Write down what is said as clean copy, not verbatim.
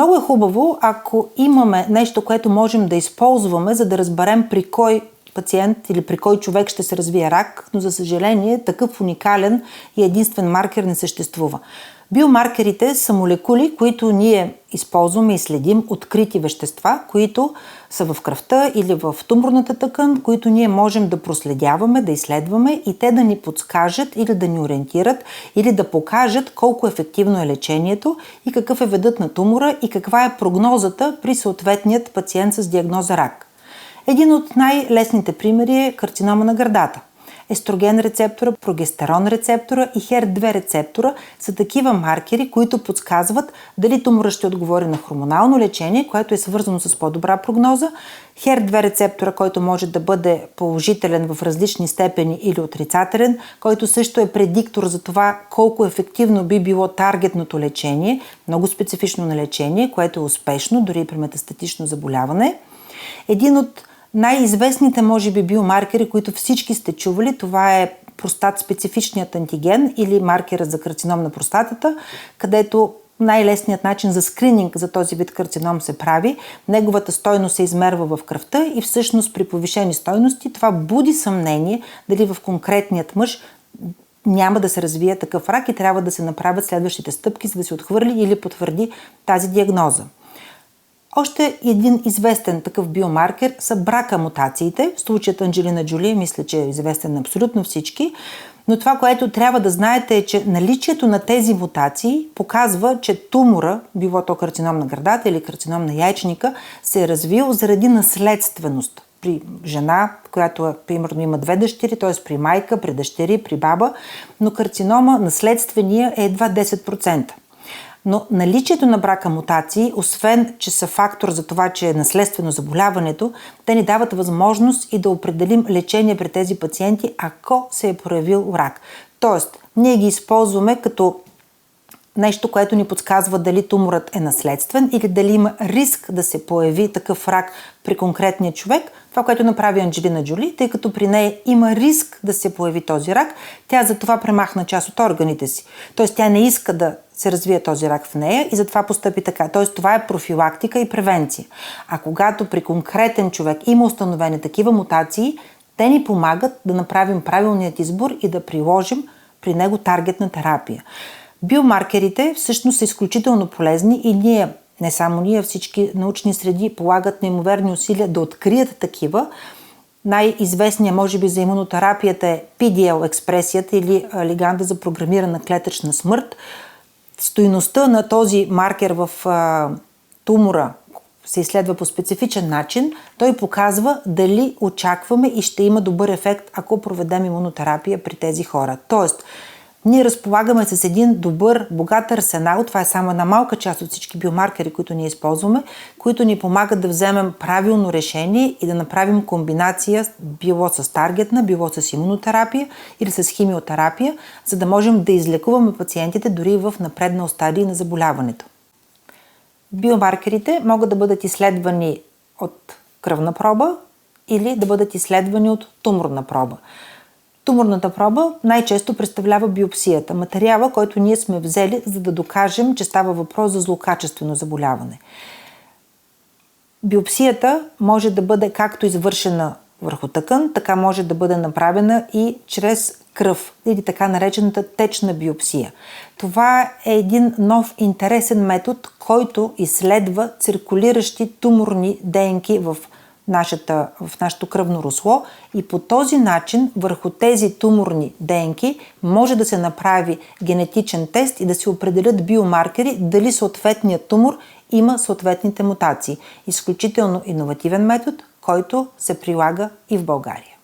Много е хубаво, ако имаме нещо, което можем да използваме, за да разберем при кой пациент или при кой човек ще се развие рак, но за съжаление такъв уникален и единствен маркер не съществува. Биомаркерите са молекули, които ние използваме и следим, открити вещества, които са в кръвта или в туморната тъкан, които ние можем да проследяваме, да изследваме и те да ни подскажат или да ни ориентират или да покажат колко ефективно е лечението и какъв е видът на тумора и каква е прогнозата при съответният пациент с диагноза рак. Един от най-лесните примери е карцинома на гърдата. Естроген рецептора, прогестерон рецептора и HER2 рецептора са такива маркери, които подсказват дали тумора ще отговори на хормонално лечение, което е свързано с по-добра прогноза, HER2 рецептора, който може да бъде положителен в различни степени или отрицателен, който също е предиктор за това колко ефективно би било таргетното лечение, много специфично на лечение, което е успешно дори при метастатично заболяване. Един от най-известните, може би, биомаркери, които всички сте чували, това е простат-специфичният антиген или маркера за карцином на простатата, където най-лесният начин за скрининг за този вид карцином се прави. Неговата стойност се измерва в кръвта и всъщност при повишени стойности това буди съмнение дали в конкретният мъж няма да се развие такъв рак и трябва да се направят следващите стъпки, за да се отхвърли или потвърди тази диагноза. Още един известен такъв биомаркер са брака мутациите. В случаят Анджелина Джоли, мисля, че е известен на абсолютно всички. Но това, което трябва да знаете е, че наличието на тези мутации показва, че тумора, било то карцином на гърдата или карцином на яйчника, се е развил заради наследственост. При жена, която примерно има 2 дъщери, т.е. при майка, при дъщери, при баба, но карцинома наследствения е едва 10%. Но наличието на брака мутации, освен че са фактор за това, че е наследствено заболяването, те ни дават възможност и да определим лечение при тези пациенти, ако се е проявил рак. Тоест, ние ги използваме като нещо, което ни подсказва дали туморът е наследствен или дали има риск да се появи такъв рак при конкретния човек. Това, което направи Анджелина Джоли, тъй като при нея има риск да се появи този рак, тя затова премахна част от органите си. Тоест, тя не иска да се развие този рак в нея и затова постъпи така. Тоест, това е профилактика и превенция. А когато при конкретен човек има установени такива мутации, те ни помагат да направим правилният избор и да приложим при него таргетна терапия. Биомаркерите всъщност са изключително полезни и ние, не само ние, всички научни среди полагат неимоверни усилия да открият такива. Най-известният, може би, за имунотерапията е PDL експресията или лиганда за програмирана клетъчна смърт. Стойността на този маркер в тумора се изследва по специфичен начин. Той показва дали очакваме и ще има добър ефект, ако проведем имунотерапия при тези хора. Тоест, ние разполагаме с един добър, богат арсенал. Това е само една малка част от всички биомаркери, които ние използваме, които ни помагат да вземем правилно решение и да направим комбинация било с таргетна, било с имунотерапия или с химиотерапия, за да можем да излекуваме пациентите дори в напреднал стадий на заболяването. Биомаркерите могат да бъдат изследвани от кръвна проба или да бъдат изследвани от туморна проба. Туморната проба най-често представлява биопсията, материала, който ние сме взели, за да докажем, че става въпрос за злокачествено заболяване. Биопсията може да бъде както извършена върху тъкан, така може да бъде направена и чрез кръв или така наречената течна биопсия. Това е един нов интересен метод, който изследва циркулиращи туморни ДНК в нашето кръвно русло и по този начин върху тези туморни ДНК може да се направи генетичен тест и да се определят биомаркери дали съответният тумор има съответните мутации. Изключително иновативен метод, който се прилага и в България.